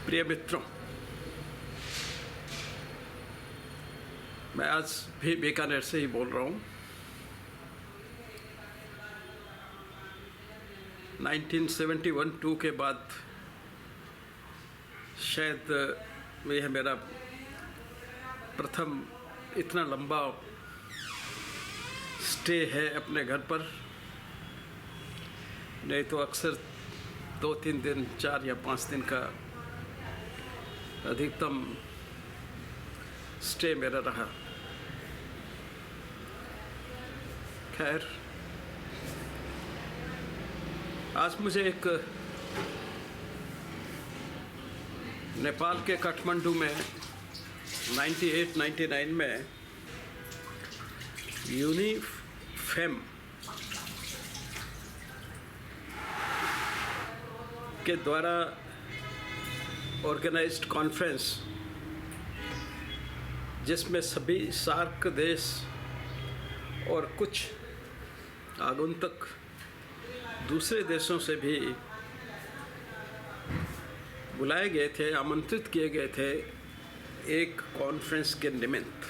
प्रिय मित्रों, मैं आज भी बीकानेर से ही बोल रहा हूँ। 1971-2 के बाद शायद यह मेरा प्रथम इतना लंबा स्टे है अपने घर पर। नहीं तो अक्सर 2-3 दिन, 4 या 5 दिन का अधिकतम स्टे मेरा रहा। खैर, आज मुझे एक नेपाल के काठमांडू में 98-99 में यूनिफेम के द्वारा ऑर्गेनाइज्ड कॉन्फ्रेंस, जिसमें सभी सार्क देश और कुछ आगंतुक दूसरे देशों से भी बुलाए गए थे, आमंत्रित किए गए थे एक कॉन्फ्रेंस के निमित्त,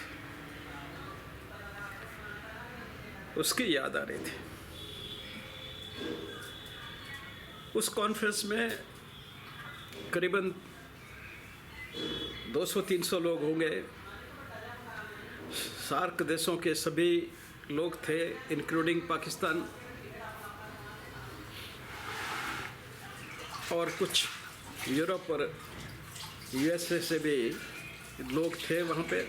उसकी याद आ रही थी। उस कॉन्फ्रेंस में करीबन 200-300 लोग होंगे। सार्क देशों के सभी लोग थे, इंक्लूडिंग पाकिस्तान, और कुछ यूरोप और यूएसए से भी लोग थे वहाँ पे।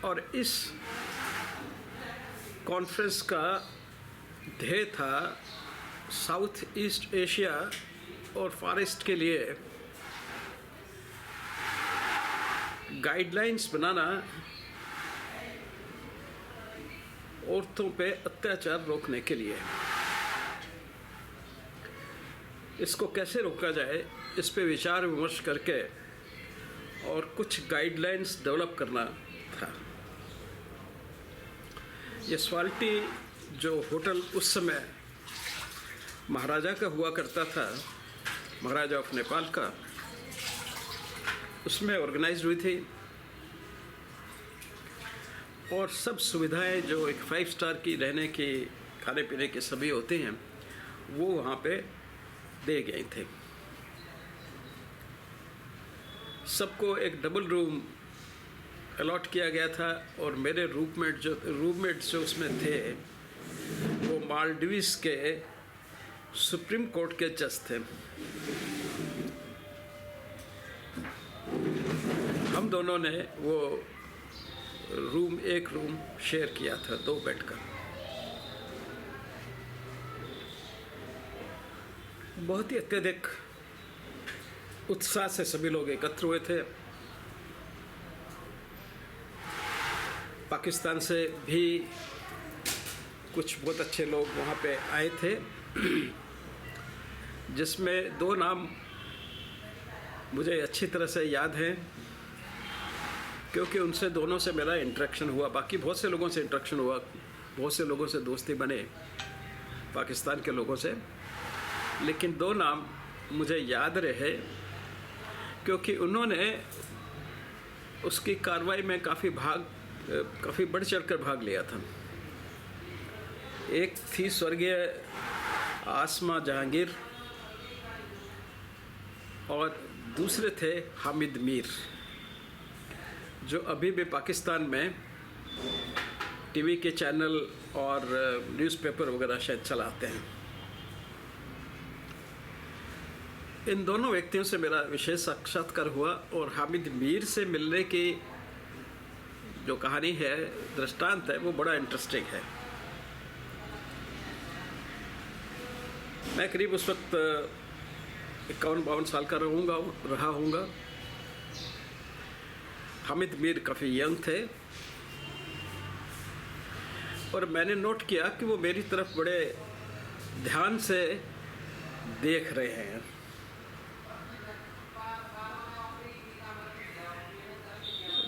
और इस कॉन्फ्रेंस का ध्येय था साउथ ईस्ट एशिया और फार ईस्ट के लिए गाइडलाइंस बनाना, औरतों पे अत्याचार रोकने के लिए। इसको कैसे रोका जाए, इस पे विचार विमर्श करके और कुछ गाइडलाइंस डेवलप करना था। ये स्वाल्टी जो होटल उस समय महाराजा का हुआ करता था, महाराजा ऑफ नेपाल का, उसमें ऑर्गेनाइज हुई थी। और सब सुविधाएं जो एक 5 स्टार की रहने की, खाने पीने के सभी होते हैं, वो वहाँ पे दे गए थे। सबको एक डबल रूम अलॉट किया गया था। और मेरे रूममेट्स जो उसमें थे, वो मालदीव्स के सुप्रीम कोर्ट के जज थे। हम दोनों ने वो एक रूम शेयर किया था, 2 बेड का। बहुत ही अत्यधिक उत्साह से सभी लोग एकत्र हुए थे। पाकिस्तान से भी कुछ बहुत अच्छे लोग वहाँ पे आए थे, जिसमें 2 नाम मुझे अच्छी तरह से याद हैं, क्योंकि उनसे दोनों से मेरा इंटरेक्शन हुआ। बाकी बहुत से लोगों से इंटरेक्शन हुआ, बहुत से लोगों से दोस्ती बने पाकिस्तान के लोगों से, लेकिन 2 नाम मुझे याद रहे क्योंकि उन्होंने उसकी कार्रवाई में काफ़ी बढ़ चढ़कर भाग लिया था। एक थी स्वर्गीय आसमा जहांगीर और दूसरे थे हामिद मीर, जो अभी भी पाकिस्तान में टीवी के चैनल और न्यूज़पेपर वगैरह शायद चलाते हैं। इन दोनों व्यक्तियों से मेरा विशेष साक्षात्कार हुआ। और हामिद मीर से मिलने की जो कहानी है, दृष्टांत है, वो बड़ा इंटरेस्टिंग है। मैं करीब उस वक्त 51-52 साल का रहा हूँगा। हामिद मीर काफ़ी यंग थे और मैंने नोट किया कि वो मेरी तरफ बड़े ध्यान से देख रहे हैं।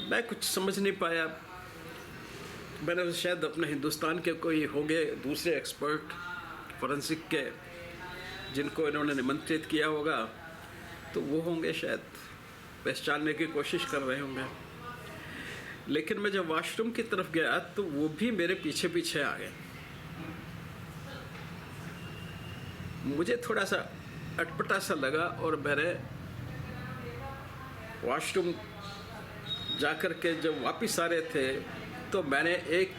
मैं कुछ समझ नहीं पाया। मैंने शायद अपने हिंदुस्तान के कोई होंगे दूसरे एक्सपर्ट फॉरेंसिक के, जिनको इन्होंने निमंत्रित किया होगा, तो वो होंगे शायद, पहचानने की कोशिश कर रहे होंगे। लेकिन मैं जब वॉशरूम की तरफ गया तो वो भी मेरे पीछे पीछे आ गए। मुझे थोड़ा सा अटपटा सा लगा और मैंने वॉशरूम जाकर के जब वापस आ रहे थे तो मैंने एक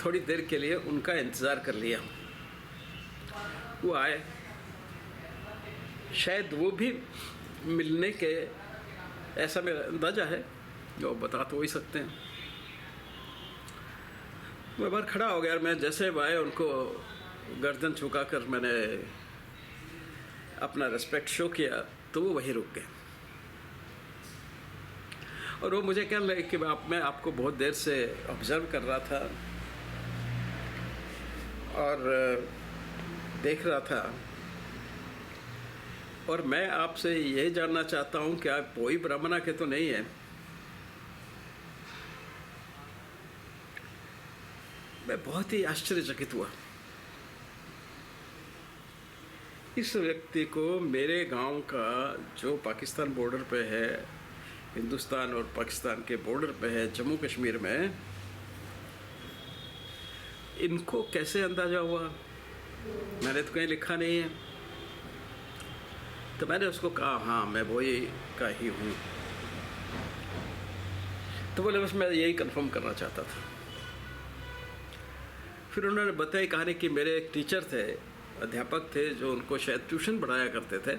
थोड़ी देर के लिए उनका इंतज़ार कर लिया। वो आए, शायद वो भी मिलने के, ऐसा मेरा अंदाज़ा है, वो बता तो वही सकते हैं। मैं बाहर खड़ा हो गया और मैं जैसे आए उनको गर्दन झुका कर मैंने अपना रिस्पेक्ट शो किया तो वो वहीं रुक गए। और वो मुझे कह लगे कि मैं आपको बहुत देर से ऑब्ज़र्व कर रहा था और देख रहा था, और मैं आपसे ये जानना चाहता हूँ कि आप कोई ब्राह्मणा के तो नहीं है। मैं बहुत ही आश्चर्यचकित हुआ। इस व्यक्ति को मेरे गांव का, जो पाकिस्तान बॉर्डर पे है, हिंदुस्तान और पाकिस्तान के बॉर्डर पे है, जम्मू कश्मीर में, इनको कैसे अंदाज़ा हुआ? मैंने तो कहीं लिखा नहीं है। तो मैंने उसको कहा हाँ मैं वही का ही हूँ। तो बोले बस मैं यही कंफर्म करना चाहता था। फिर उन्होंने बताई कहानी कि मेरे एक टीचर थे, अध्यापक थे, जो उनको शायद ट्यूशन पढ़ाया करते थे।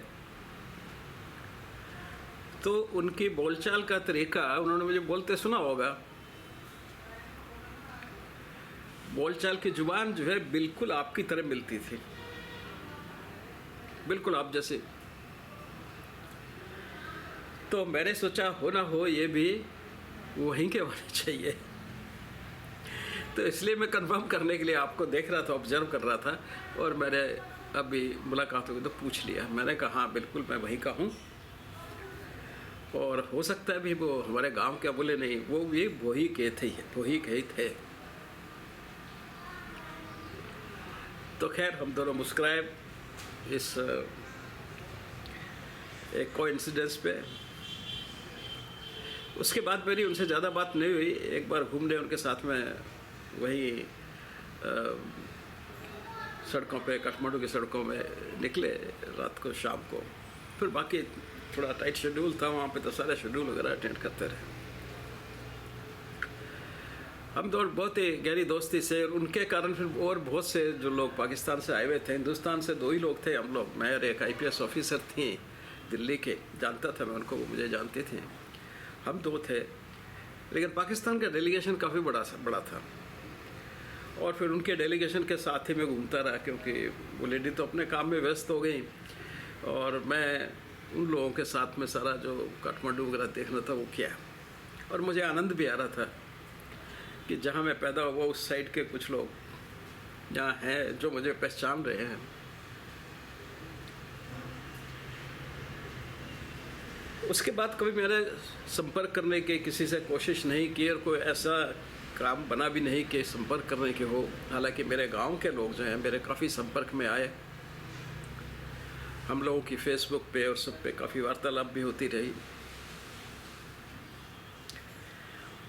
तो उनकी बोलचाल का तरीका उन्होंने मुझे बोलते सुना होगा। बोलचाल की जुबान जो है बिल्कुल आपकी तरह मिलती थी, बिल्कुल आप जैसे। तो मैंने सोचा हो ना हो ये भी वहीं के होने चाहिए। तो इसलिए मैं कंफर्म करने के लिए आपको देख रहा था, ऑब्जर्व कर रहा था, और मैंने अभी मुलाकात हुई तो पूछ लिया। मैंने कहा हाँ बिल्कुल मैं वहीं का हूँ, और हो सकता है भी वो हमारे गांव के बोले नहीं, वो भी वही के थे, वही के ही थे। तो खैर हम दोनों मुस्कुराए इस एक कोइंसिडेंस पे। उसके बाद मेरी उनसे ज़्यादा बात नहीं हुई। एक बार घूमने उनके साथ में वही सड़कों पे, काठमांडू की सड़कों में निकले रात को, शाम को। फिर बाकी थोड़ा टाइट शेड्यूल था वहाँ पे, तो सारे शेड्यूल वगैरह अटेंड करते रहे। हम तो बहुत ही गहरी दोस्ती से, और उनके कारण फिर और बहुत से जो लोग पाकिस्तान से आए हुए थे, हिंदुस्तान से 2 ही लोग थे हम लोग, मैं और एक IPS ऑफिसर थी दिल्ली के, जानता था मैं उनको, वो मुझे जानते थे। हम 2 थे, लेकिन पाकिस्तान का डेलीगेशन काफ़ी बड़ा था। और फिर उनके डेलीगेशन के साथ ही मैं घूमता रहा, क्योंकि वो लेडी तो अपने काम में व्यस्त हो गई, और मैं उन लोगों के साथ में सारा जो काठमांडू वगैरह देखना था वो किया। और मुझे आनंद भी आ रहा था कि जहाँ मैं पैदा हुआ उस साइड के कुछ लोग यहाँ हैं जो मुझे पहचान रहे हैं। उसके बाद कभी मैंने संपर्क करने की किसी से कोशिश नहीं की, और कोई ऐसा काम बना भी नहीं कि संपर्क करने के हो। हालांकि मेरे गांव के लोग जो हैं मेरे काफ़ी संपर्क में आए, हम लोगों की फेसबुक पे और सब पे काफ़ी वार्तालाप भी होती रही।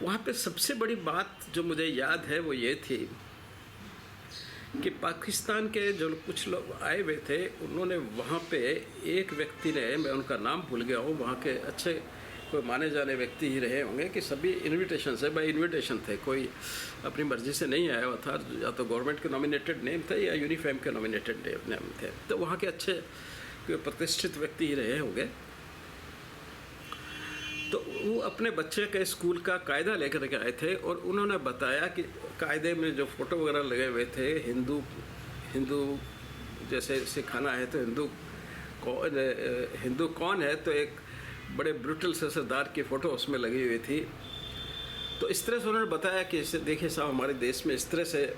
वहाँ पे सबसे बड़ी बात जो मुझे याद है वो ये थी कि पाकिस्तान के जो कुछ लोग आए हुए थे, उन्होंने वहाँ पे एक व्यक्ति ने, मैं उनका नाम भूल गया हूँ, वहाँ के अच्छे कोई माने जाने व्यक्ति ही रहे होंगे, कि सभी इनविटेशन से, बाय इनविटेशन थे, कोई अपनी मर्ज़ी से नहीं आया हुआ था, या तो गवर्नमेंट के नॉमिनेटेड नेम थे या यूनिफेम के नॉमिनेटेड नेम थे। तो वहाँ के अच्छे कोई प्रतिष्ठित व्यक्ति ही रहे होंगे। तो वो अपने बच्चे के स्कूल का कायदा लेकर के आए थे, और उन्होंने बताया कि कायदे में जो फ़ोटो वगैरह लगे हुए थे, हिंदू जैसे सिखाना है तो हिंदू कौन है, तो एक बड़े ब्रूटल से सरदार की फ़ोटो उसमें लगी हुई थी। तो इस तरह से उन्होंने बताया कि इसे देखिए साहब, हमारे देश में इस तरह से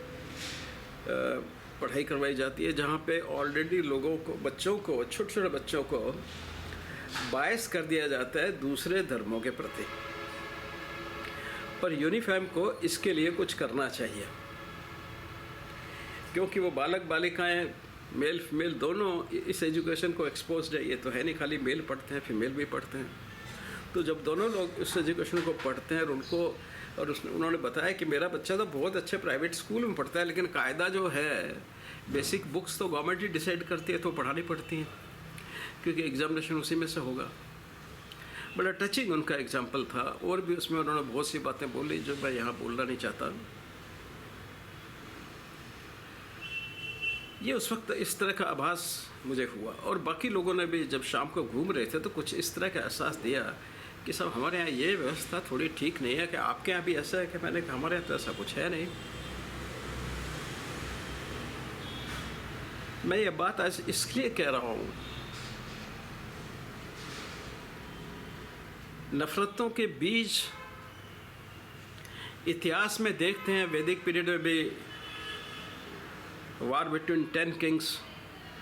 पढ़ाई करवाई जाती है, जहाँ पे ऑलरेडी लोगों को, बच्चों को, छोटे छोटे बच्चों को बायस कर दिया जाता है दूसरे धर्मों के प्रति, पर यूनिफॉर्म को इसके लिए कुछ करना चाहिए, क्योंकि वो बालक बालिकाएं मेल फीमेल दोनों इस एजुकेशन को एक्सपोज्ड है। ये तो है नहीं खाली मेल पढ़ते हैं, फीमेल भी पढ़ते हैं। तो जब दोनों लोग इस एजुकेशन को पढ़ते हैं और उनको उन्होंने बताया कि मेरा बच्चा तो बहुत अच्छे प्राइवेट स्कूल में पढ़ता है, लेकिन कायदा जो है बेसिक बुक्स तो गवर्नमेंट ही डिसाइड करती है, तो पढ़ानी पड़ती हैं क्योंकि एग्जामिनेशन उसी में से होगा। बड़ा टचिंग उनका एग्जाम्पल था, और भी उसमें उन्होंने बहुत सी बातें बोली जो मैं यहाँ बोलना नहीं चाहता। ये उस वक्त इस तरह का आभास मुझे हुआ, और बाकी लोगों ने भी जब शाम को घूम रहे थे तो कुछ इस तरह का एहसास दिया कि सब हमारे यहाँ ये व्यवस्था थोड़ी ठीक नहीं है, कि आपके यहाँ भी ऐसा है? कि मैंने कहा हमारे यहाँ तो ऐसा कुछ है नहीं। मैं ये बात आज इसलिए कह रहा हूँ, नफरतों के बीज इतिहास में देखते हैं। वैदिक पीरियड में भी वार बिटवीन 10 किंग्स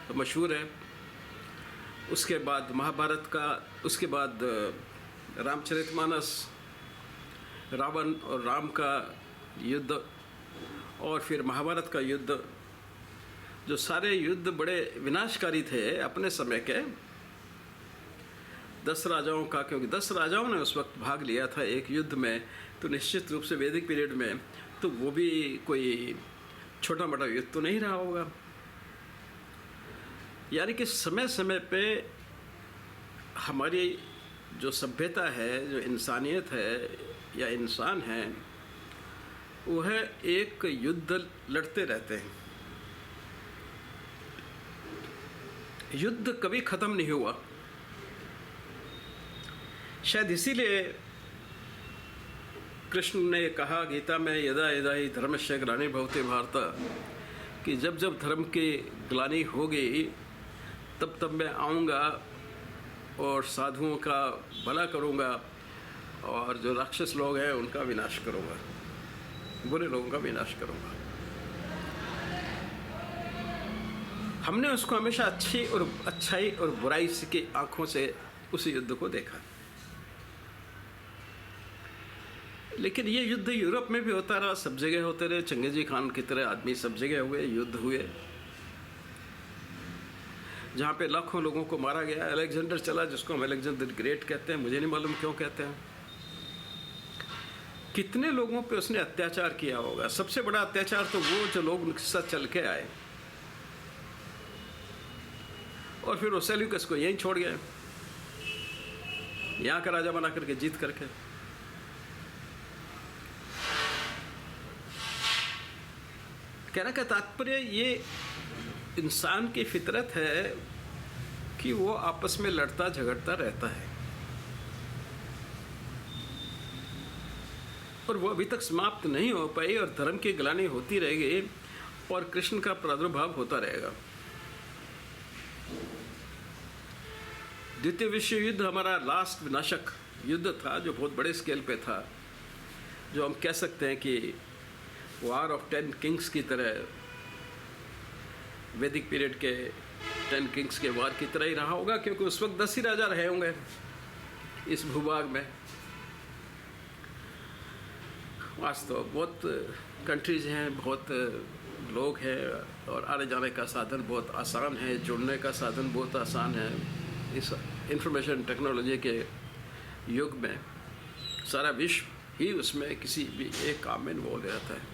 तो मशहूर है। उसके बाद महाभारत का, उसके बाद रामचरितमानस, रावण और राम का युद्ध, और फिर महाभारत का युद्ध, जो सारे युद्ध बड़े विनाशकारी थे अपने समय के। 10 राजाओं का, क्योंकि 10 राजाओं ने उस वक्त भाग लिया था एक युद्ध में, तो निश्चित रूप से वैदिक पीरियड में तो वो भी कोई छोटा मोटा युद्ध तो नहीं रहा होगा। यानी कि समय समय पे हमारी जो सभ्यता है, जो इंसानियत है या इंसान है, वह एक युद्ध लड़ते रहते हैं। युद्ध कभी ख़त्म नहीं हुआ। शायद इसीलिए कृष्ण ने कहा गीता में, यदा यदा ही धर्मस्य ग्लानिर्भवति भारत, कि जब जब धर्म की ग्लानि होगी तब तब मैं आऊँगा और साधुओं का भला करूँगा, और जो राक्षस लोग हैं उनका विनाश करूँगा, बुरे लोगों का विनाश करूँगा। हमने उसको हमेशा अच्छाई और बुराई की आँखों से उस युद्ध को देखा। लेकिन ये युद्ध यूरोप में भी होता रहा, सब जगह होते रहे। चंगेजी खान की तरह आदमी सब जगह हुए, युद्ध हुए, जहाँ पे लाखों लोगों को मारा गया। अलेक्जेंडर चला, जिसको हम अलेक्जेंडर ग्रेट कहते हैं, मुझे नहीं मालूम क्यों कहते हैं। कितने लोगों पे उसने अत्याचार किया होगा। सबसे बड़ा अत्याचार तो वो जो लोग उनके साथ चल के आए, और फिर वो सेल्यूकस को यहीं छोड़ गए, यहाँ का राजा बना करके, जीत करके। कहने का तात्पर्य ये इंसान की फितरत है कि वो आपस में लड़ता झगड़ता रहता है, और वो अभी तक समाप्त नहीं हो पाई, और धर्म की ग्लानि होती रहेगी, और कृष्ण का प्रादुर्भाव होता रहेगा। द्वितीय विश्व युद्ध हमारा लास्ट विनाशक युद्ध था, जो बहुत बड़े स्केल पे था, जो हम कह सकते हैं कि वार ऑफ 10 किंग्स की तरह, वैदिक पीरियड के 10 किंग्स के वार की तरह ही रहा होगा, क्योंकि उस वक्त 10 ही राजा रहे होंगे इस भूभाग में। आज तो बहुत कंट्रीज हैं, बहुत लोग हैं, और आने जाने का साधन बहुत आसान है, जुड़ने का साधन बहुत आसान है। इस इंफॉर्मेशन टेक्नोलॉजी के युग में सारा विश्व ही उसमें किसी भी एक काम में इन्वॉल्व रहता है।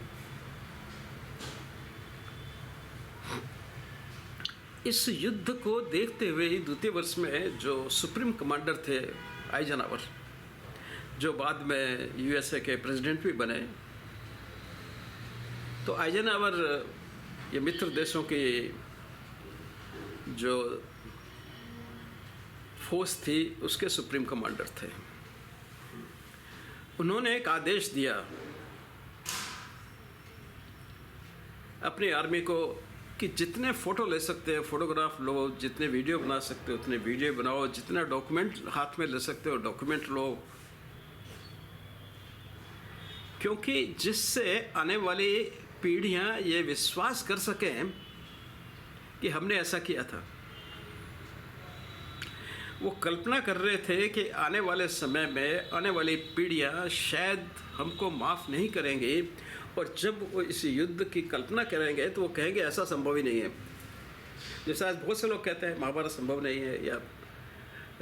इस युद्ध को देखते हुए ही द्वितीय वर्ष में जो सुप्रीम कमांडर थे आइजनहावर, जो बाद में यूएसए के प्रेसिडेंट भी बने, तो आइजनहावर ये मित्र देशों की जो फोर्स थी उसके सुप्रीम कमांडर थे। उन्होंने एक आदेश दिया अपनी आर्मी को कि जितने फ़ोटो ले सकते हैं फ़ोटोग्राफ लो, जितने वीडियो बना सकते हो उतने वीडियो बनाओ, जितना डॉक्यूमेंट हाथ में ले सकते हो डॉक्यूमेंट लो, क्योंकि जिससे आने वाली पीढ़ियां ये विश्वास कर सकें कि हमने ऐसा किया था। वो कल्पना कर रहे थे कि आने वाले समय में आने वाली पीढ़ियां शायद हमको माफ़ नहीं करेंगी, और जब वो इस युद्ध की कल्पना करेंगे तो वो कहेंगे ऐसा संभव ही नहीं है। जैसे आज बहुत से लोग कहते हैं महाभारत संभव नहीं है, या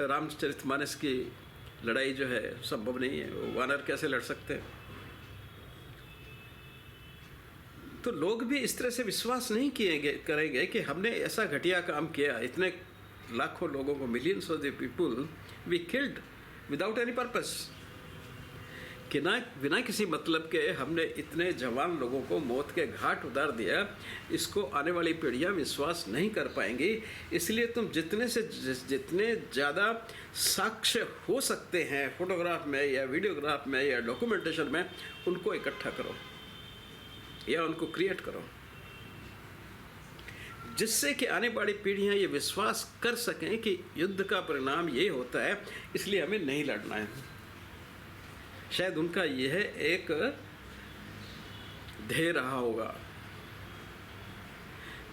रामचरितमानस की लड़ाई जो है संभव नहीं है, वो वानर कैसे लड़ सकते हैं। तो लोग भी इस तरह से विश्वास नहीं करेंगे कि हमने ऐसा घटिया काम किया, इतने लाखों लोगों को, millions of the people we killed without any purpose, कि ना बिना किसी मतलब के हमने इतने जवान लोगों को मौत के घाट उतार दिया। इसको आने वाली पीढ़ियां विश्वास नहीं कर पाएंगी। इसलिए तुम जितने ज़्यादा साक्ष्य हो सकते हैं फोटोग्राफ में या वीडियोग्राफ में या डॉक्यूमेंटेशन में, उनको इकट्ठा करो या उनको क्रिएट करो, जिससे कि आने वाली पीढ़ियां ये विश्वास कर सकें कि युद्ध का परिणाम ये होता है, इसलिए हमें नहीं लड़ना है। शायद उनका यह एक ध्येय रहा होगा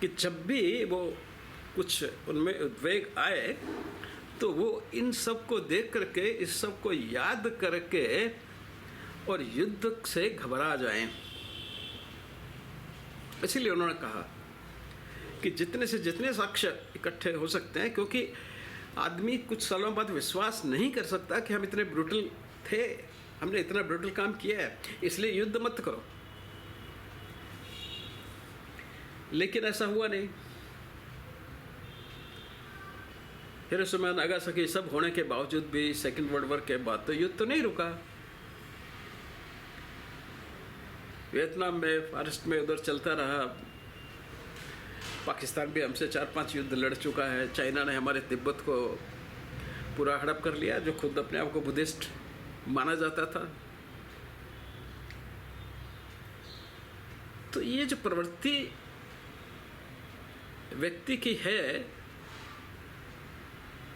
कि जब भी वो कुछ उनमें उद्वेग आए तो वो इन सब को देख करके, इस सब को याद करके और युद्ध से घबरा जाएं। इसलिए उन्होंने कहा कि जितने से जितने साक्ष्य इकट्ठे हो सकते हैं, क्योंकि आदमी कुछ सालों बाद विश्वास नहीं कर सकता कि हम इतने ब्रूटल थे, हमने इतना ब्रूटल काम किया है, इसलिए युद्ध मत करो। लेकिन ऐसा हुआ नहीं। हिरोशिमा नागासाकी सब होने के बावजूद भी सेकेंड वर्ल्ड वॉर के बाद तो युद्ध तो नहीं रुका। वियतनाम में, फॉरेस्ट में उधर चलता रहा। पाकिस्तान भी हमसे 4-5 युद्ध लड़ चुका है। चाइना ने हमारे तिब्बत को पूरा हड़प कर लिया, जो खुद अपने आप को बुद्धिस्ट माना जाता था। तो ये जो प्रवृत्ति व्यक्ति की है,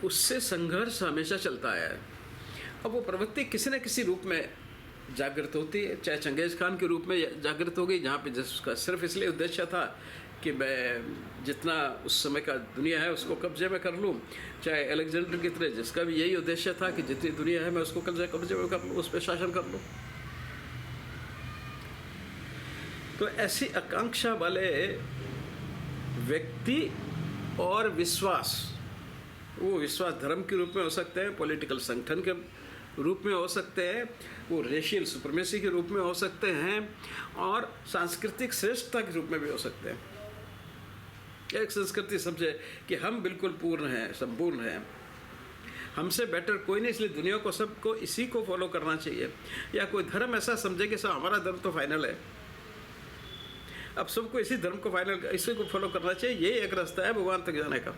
उससे संघर्ष हमेशा चलता है। अब वो प्रवृत्ति किसी न किसी रूप में जागृत होती है, चाहे चंगेज खान के रूप में जागृत हो गई, जहाँ पे जिसका सिर्फ इसलिए उद्देश्य था कि मैं जितना उस समय का दुनिया है उसको कब्जे में कर लूँ, चाहे अलेक्जेंडर की तरह जिसका भी यही उद्देश्य था कि जितनी दुनिया है मैं उसको कब्जे में कर लूँ, उस पर शासन कर लूँ। तो ऐसी आकांक्षा वाले व्यक्ति और विश्वास, वो विश्वास धर्म के रूप में हो सकते हैं, पॉलिटिकल संगठन के रूप में हो सकते हैं, वो रेशियल सुप्रीमेसी के रूप में हो सकते हैं, और सांस्कृतिक श्रेष्ठता के रूप में भी हो सकते हैं। एक संस्कृति समझे कि हम बिल्कुल पूर्ण हैं, संपूर्ण हैं, हमसे बेटर कोई नहीं, इसलिए दुनिया को, सबको इसी को फॉलो करना चाहिए। या कोई धर्म ऐसा समझे कि सब हमारा धर्म तो फाइनल है, अब सबको इसी धर्म को फाइनल, इसी को फॉलो करना चाहिए, यही एक रास्ता है भगवान तक जाने का।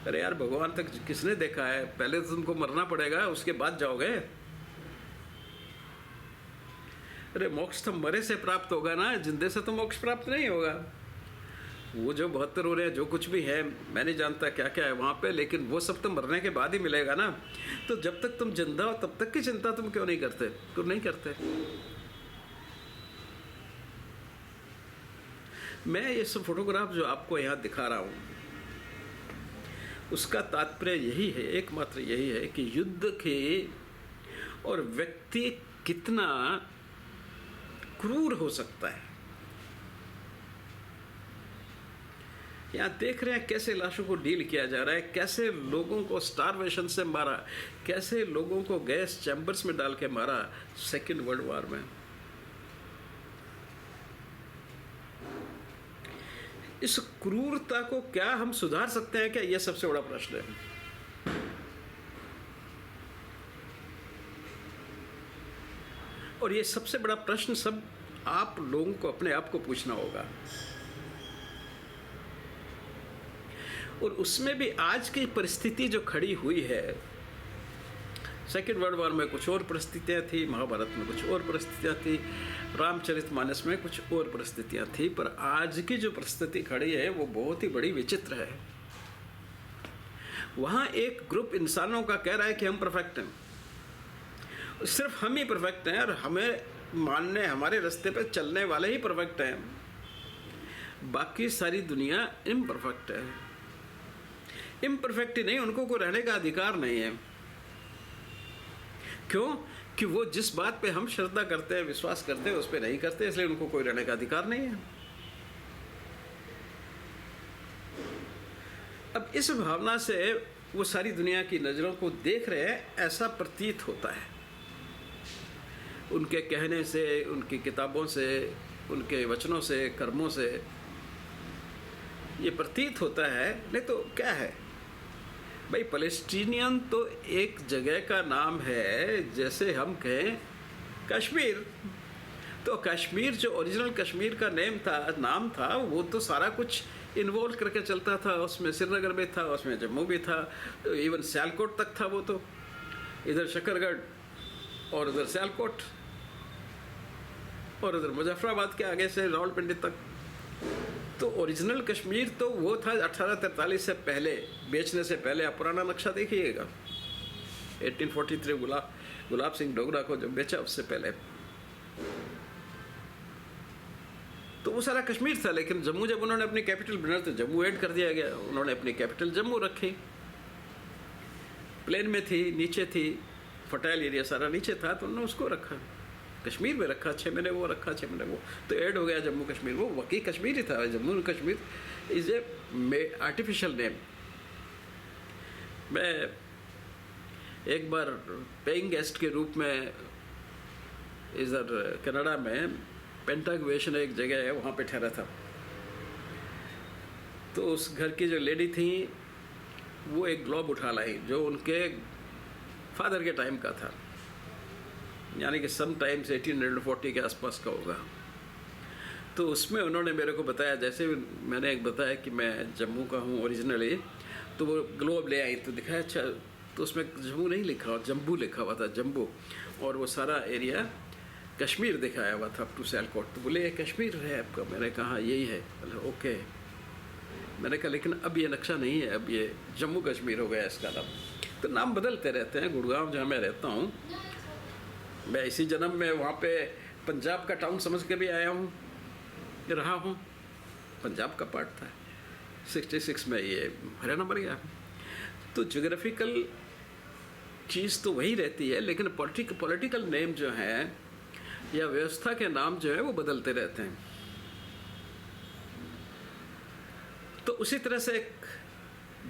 अरे यार, भगवान तक किसने देखा है? पहले तो तुमको मरना पड़ेगा, उसके बाद जाओगे। अरे मोक्ष तो मरे से प्राप्त होगा ना, जिंदे से तो मोक्ष प्राप्त नहीं होगा। वो जो 72 हो रहे हैं, जो कुछ भी है, मैं नहीं जानता क्या क्या है वहाँ पे, लेकिन वो सब तो मरने के बाद ही मिलेगा ना। तो जब तक तुम जिंदा हो तब तक की चिंता तुम क्यों नहीं करते? तुम नहीं करते। मैं ये सब फोटोग्राफ जो आपको यहाँ दिखा रहा हूँ, उसका तात्पर्य यही है, एकमात्र यही है कि युद्ध के और व्यक्ति कितना क्रूर हो सकता है। यहाँ देख रहे हैं कैसे लाशों को डील किया जा रहा है, कैसे लोगों को स्टारवेशन से मारा, कैसे लोगों को गैस चैम्बर्स में डाल के मारा सेकेंड वर्ल्ड वॉर में। इस क्रूरता को क्या हम सुधार सकते हैं क्या? यह सबसे बड़ा प्रश्न है। और ये सबसे बड़ा प्रश्न सब आप लोगों को अपने आप को पूछना होगा। और उसमें भी आज की परिस्थिति जो खड़ी हुई है, सेकेंड वर्ल्ड वॉर में कुछ और परिस्थितियाँ थी, महाभारत में कुछ और परिस्थितियाँ थी, रामचरितमानस में कुछ और परिस्थितियाँ थी, पर आज की जो परिस्थिति खड़ी है वो बहुत ही बड़ी विचित्र है। वहाँ एक ग्रुप इंसानों का कह रहा है कि हम परफेक्ट हैं, सिर्फ हम ही परफेक्ट हैं, और हमें मानने, हमारे रास्ते पे चलने वाले ही परफेक्ट हैं, बाकी सारी दुनिया इम्परफेक्ट है। इम्परफेक्ट ही नहीं, उनको कोई रहने का अधिकार नहीं है। क्यों? कि वो जिस बात पे हम श्रद्धा करते हैं, विश्वास करते हैं, उस पर नहीं करते, इसलिए उनको कोई रहने का अधिकार नहीं है। अब इस भावना से वो सारी दुनिया की नज़रों को देख रहे हैं, ऐसा प्रतीत होता है। उनके कहने से, उनकी किताबों से, उनके वचनों से, कर्मों से ये प्रतीत होता है। नहीं तो क्या है भाई, पैलेस्टीनियन तो एक जगह का नाम है, जैसे हम कहें कश्मीर। तो कश्मीर जो ओरिजिनल कश्मीर का नाम था, वो तो सारा कुछ इन्वॉल्व करके चलता था। उसमें श्रीनगर भी था, उसमें जम्मू भी था, इवन सियालकोट तक था। वो तो इधर शकरगढ़ और उधर सियालकोट और उधर मुजफ्फराबाद के आगे से रावलपिंडी तक। तो ओरिजिनल कश्मीर तो वो था 1843 से पहले, बेचने से पहले। आप पुराना नक्शा देखिएगा, 1843 गुलाब सिंह डोगरा को जब बेचा उससे पहले तो वो सारा कश्मीर था। लेकिन जम्मू जब उन्होंने अपनी कैपिटल बनाया तो जम्मू ऐड कर दिया गया। उन्होंने अपनी कैपिटल जम्मू रखी, प्लेन में थी, नीचे थी, फर्टाइल एरिया सारा नीचे था, तो उन्होंने उसको रखा, कश्मीर में रखा। 6 महीने वो रखा, 6 महीने वो, तो ऐड हो गया जम्मू कश्मीर। वो वाकई कश्मीर ही था। Jammu Kashmir is a artificial name. मैं एक बार पेइंग गेस्ट के रूप में इधर कनाडा में पेंटागुएशन एक जगह है, वहाँ पे ठहरा था। तो उस घर की जो लेडी थी वो एक ग्लोब उठा लाई जो उनके फादर के टाइम का था, यानी कि सम टाइम्स 1840 के आसपास का होगा। तो उसमें उन्होंने मेरे को बताया, जैसे मैंने एक बताया कि मैं जम्मू का हूँ ओरिजिनली, तो वो ग्लोब ले आई तो दिखाया। अच्छा, तो उसमें जम्मू नहीं लिखा हुआ, जम्बू लिखा हुआ था, जम्बू। और वो सारा एरिया कश्मीर दिखाया हुआ था, अप टू सियालकोट। तो बोले ये कश्मीर है आपका? मैंने कहा यही है। बोले ओके। मैंने कहा लेकिन अब ये नक्शा नहीं है, अब ये जम्मू कश्मीर हो गया इसका नाम। तो नाम बदलते रहते हैं। गुड़गांव जहाँ मैं रहता हूँ, मैं इसी जन्म में वहाँ पे पंजाब का टाउन समझ के भी आया हूँ, रहा हूँ। पंजाब का पार्ट था। 66 में ये हरियाणा बन गया। तो जोग्राफिकल चीज़ तो वही रहती है, लेकिन पॉलिटिकल नेम जो है या व्यवस्था के नाम जो है वो बदलते रहते हैं। तो उसी तरह से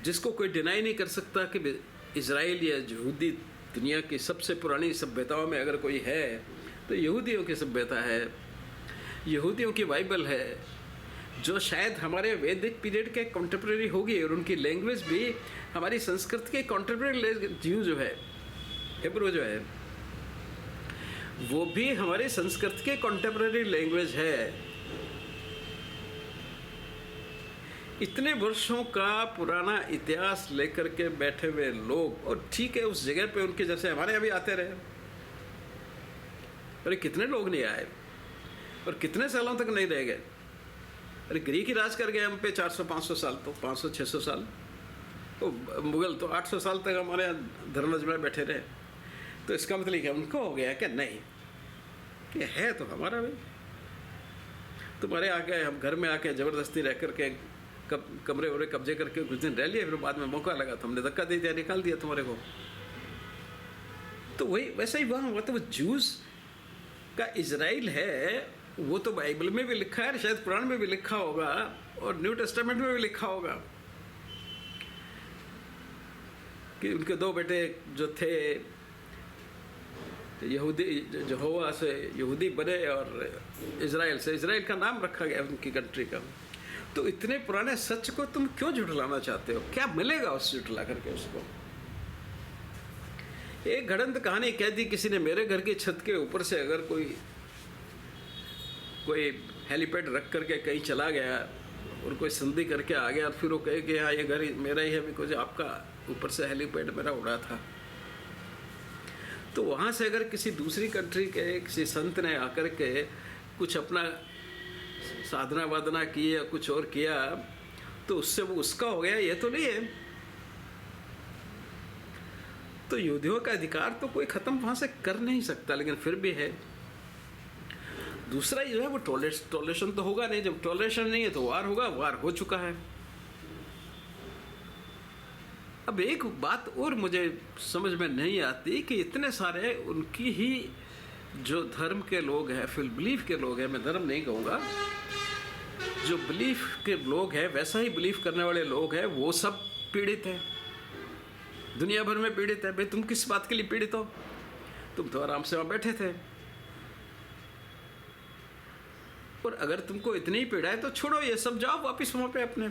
जिसको कोई डिनाई नहीं कर सकता कि इजराइल या यहूदी दुनिया की सबसे पुरानी सभ्यताओं में अगर कोई है तो यहूदियों की सभ्यता है, यहूदियों की बाइबल है, जो शायद हमारे वैदिक पीरियड के कॉन्टेम्प्रेरी होगी। और उनकी लैंग्वेज भी हमारी संस्कृत के कॉन्टेम्प्रेरी जो है, हिब्रू जो है, वो भी हमारे संस्कृत के कॉन्टेम्प्रेरी लैंग्वेज है। इतने वर्षों का पुराना इतिहास लेकर के बैठे हुए लोग, और ठीक है उस जगह पे उनके जैसे हमारे अभी आते रहे। अरे कितने लोग नहीं आए और कितने सालों तक नहीं रह गए। अरे ग्रीक ही राज कर गए हम पे 400-500 साल, तो 500-600 साल। तो मुगल तो 800 साल तक हमारे धर्मराज में बैठे रहे। तो इसका मतलब क्या उनको हो गया कि नहीं, ये है तो हमारा भी। तुम्हारे आके हम घर में आके ज़बरदस्ती रह करके कमरे वमरे कब्जे करके कुछ दिन रह लिए, फिर बाद में मौका लगा तो हमने धक्का दे दिया, निकाल दिया तुम्हारे को। तो वही वैसा ही वहाँ हुआ। तो वो जूस का इजराइल है, वो तो बाइबल में भी लिखा है, शायद कुरान में भी लिखा होगा और न्यू टेस्टामेंट में भी लिखा होगा कि उनके 2 बेटे जो थे यहूदी, यहोवा से यहूदी बने और इजराइल से इजराइल का नाम रखा गया उनकी कंट्री का। तो इतने पुराने सच को तुम क्यों झुठलाना चाहते हो? क्या मिलेगा उससे झुठला करके उसको? एक गड़ंत कहानी कह दी किसी ने, मेरे घर की छत के ऊपर से अगर कोई हेलीपैड रख करके कहीं चला गया और कोई संधि करके आ गया और फिर वो कहे कि हाँ ये घर मेरा ही है, बिकॉज आपका ऊपर से हेलीपैड मेरा उड़ा था। तो वहाँ से अगर किसी दूसरी कंट्री के किसी संत ने आकर के कुछ अपना साधना वादना की या कुछ और किया तो उससे वो उसका हो गया, ये तो नहीं है। तो यहूदियों का अधिकार तो कोई ख़त्म वहाँ से कर नहीं सकता, लेकिन फिर भी है। दूसरा जो है वो टॉलरेशन तो होगा नहीं। जब टॉलरेशन नहीं है तो वार होगा, वार हो चुका है। अब एक बात और मुझे समझ में नहीं आती कि इतने सारे उनकी ही जो धर्म के लोग हैं, फिल बिलीफ के लोग हैं, मैं धर्म नहीं कहूँगा, जो बिलीफ के लोग हैं, वैसा ही बिलीफ करने वाले लोग हैं, वो सब पीड़ित हैं, दुनिया भर में पीड़ित है। भाई तुम किस बात के लिए पीड़ित हो? तुम तो आराम से वहाँ बैठे थे। और अगर तुमको इतनी ही पीड़ा है तो छोड़ो ये सब, जाओ वापिस वहाँ पे अपने।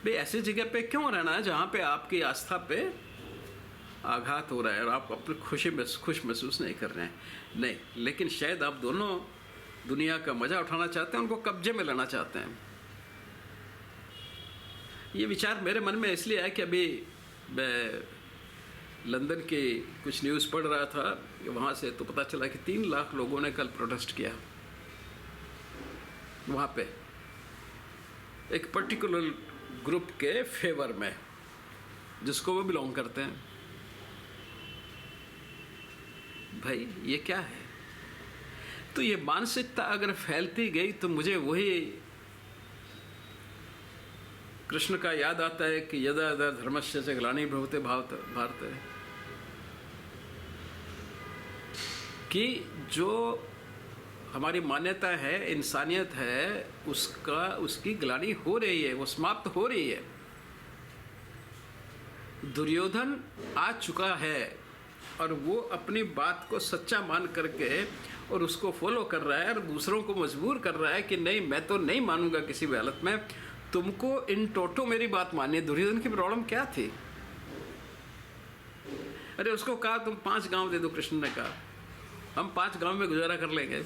भाई ऐसी जगह पे क्यों रहना है जहाँ पे आपकी आस्था पे आघात हो रहा है और आप अपनी खुश महसूस नहीं कर रहे हैं? नहीं, लेकिन शायद आप दोनों दुनिया का मज़ा उठाना चाहते हैं, उनको कब्जे में लेना चाहते हैं। ये विचार मेरे मन में इसलिए आया कि अभी मैं लंदन की कुछ न्यूज़ पढ़ रहा था, वहाँ से तो पता चला कि 3 लाख लोगों ने कल प्रोटेस्ट किया वहाँ पे एक पर्टिकुलर ग्रुप के फेवर में, जिसको वो बिलोंग करते हैं। भाई ये क्या है? तो ये मानसिकता अगर फैलती गई तो मुझे वही कृष्ण का याद आता है कि यदा यदा धर्मस्य च ग्लानिर्भवते भारत, कि जो हमारी मान्यता है, इंसानियत है, उसकी ग्लानि हो रही है, वो समाप्त हो रही है। दुर्योधन आ चुका है और वो अपनी बात को सच्चा मान करके और उसको फॉलो कर रहा है और दूसरों को मजबूर कर रहा है कि नहीं, मैं तो नहीं मानूंगा किसी भी हालत में, तुमको इन टोटो मेरी बात माननी है। दुर्योधन की प्रॉब्लम क्या थी? अरे उसको कहा तुम 5 गांव दे दो, कृष्ण ने कहा हम 5 गांव में गुजारा कर लेंगे।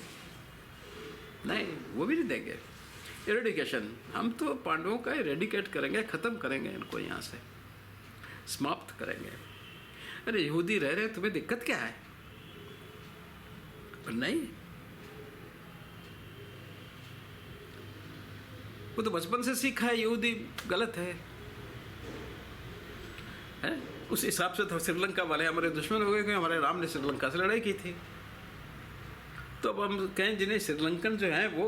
नहीं, वो भी नहीं देंगे। इरेडिकेशन, हम तो पांडवों का इरेडिकेट करेंगे, ख़त्म करेंगे इनको, यहाँ से समाप्त करेंगे। अरे यहूदी रह रहे, तुम्हें दिक्कत क्या है? पर नहीं, वो तो बचपन से सीखा है यहूदी गलत है? उस हिसाब से तो श्रीलंका वाले हमारे दुश्मन हो गए क्योंकि हमारे राम ने श्रीलंका से लड़ाई की थी। तो अब हम कहें जिन्हें श्रीलंकन जो है वो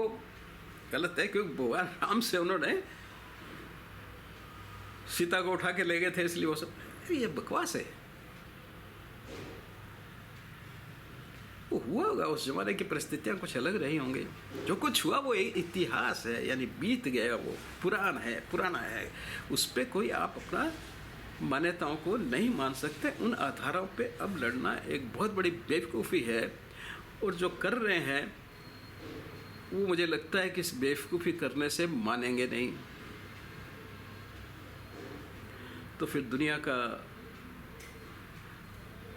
गलत है क्योंकि भगवान राम से उन्होंने सीता को उठा के ले गए थे, इसलिए वो सब। ये बकवास है। वो हुआ होगा, उस जमाने की परिस्थितियां कुछ अलग रही होंगी। जो कुछ हुआ वो एक इतिहास है, यानी बीत गया, वो पुराना है। उस पर कोई आप अपना मान्यताओं को नहीं मान सकते। उन आधारों पे अब लड़ना एक बहुत बड़ी बेवकूफ़ी है। और जो कर रहे हैं वो मुझे लगता है कि इस बेवकूफ़ी करने से मानेंगे नहीं। तो फिर दुनिया का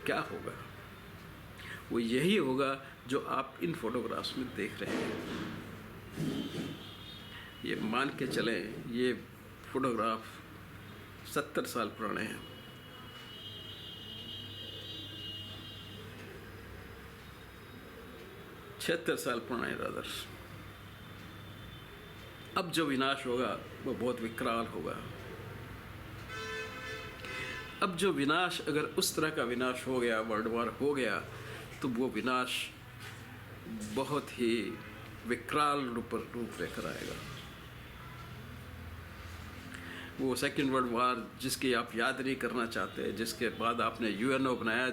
क्या होगा? वो यही होगा जो आप इन फोटोग्राफ्स में देख रहे हैं। ये मान के चलें, ये फोटोग्राफ 70 साल पुराने हैं। छिहत्तर साल पुराने रादर। अब जो विनाश होगा वो बहुत विकराल होगा। अब जो विनाश, अगर उस तरह का विनाश हो गया, वर्ल्ड वॉर हो गया, तो वो विनाश बहुत ही विकराल रूप लेकर आएगा। वो सेकेंड वर्ल्ड वॉर जिसकी आप याद नहीं करना चाहते, जिसके बाद आपने यूएनओ बनाया,